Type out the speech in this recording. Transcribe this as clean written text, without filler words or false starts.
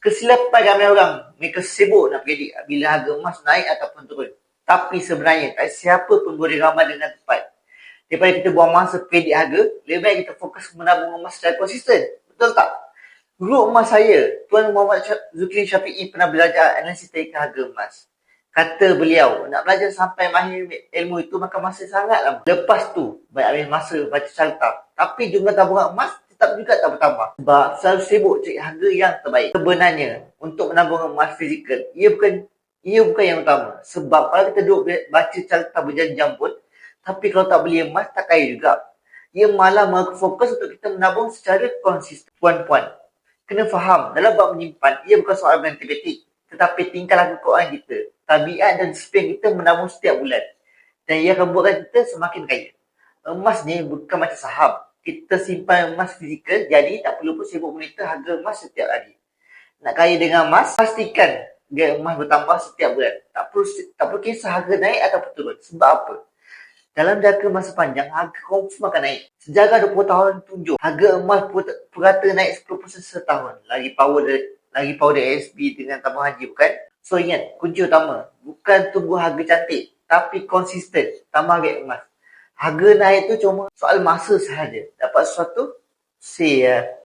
Kesilapan ramai orang, mereka sibuk nak predict bila harga emas naik ataupun turun. Tapi sebenarnya tak siapa pun boleh ramal dengan tepat. Daripada kita buang masa predict harga, lebih baik kita fokus menabung emas secara konsisten. Betul tak? Guru emas saya, Tuan Muhammad Zulkifli Syafi'i pernah belajar analisis tarikan harga emas. Kata beliau, nak belajar sampai mahir ilmu itu makan masa sangat lama. Lepas tu, baik ambil masa baca carta. Tapi jumlah tabungan emas tetap juga tak bertambah. Sebab selalu sibuk cari harga yang terbaik. Sebenarnya, untuk menabung emas fizikal, ia bukan yang utama. Sebab kalau kita duduk baca carta berjam-jam pun, tapi kalau tak beli emas, tak kaya juga. Ia malah fokus untuk kita menabung secara konsisten. Puan-puan, kena faham, dalam bab menyimpan, ia bukan soal matematik, tetapi tingkah laku keuangan kita, tabiat dan disiplin kita menabung setiap bulan. Dan ia akan buatkan kita semakin kaya. Emas ni bukan macam saham. Kita simpan emas fizikal, jadi tak perlu pun sibuk monitor harga emas setiap hari. Nak kaya dengan emas, pastikan harga emas bertambah setiap bulan. Tak perlu kisah harga naik ataupun turun. Sebab apa? Dalam jangka masa panjang, harga confirm akan naik. Sejarah 20 tahun tunjuk harga emas purata naik 10% setahun. Lagi power dari ASB dengan tabung haji, bukan? So ingat, kunci utama bukan tunggu harga cantik, tapi konsisten tambah harga emas. Harga naik tu cuma soal masa sahaja. Dapat sesuatu, say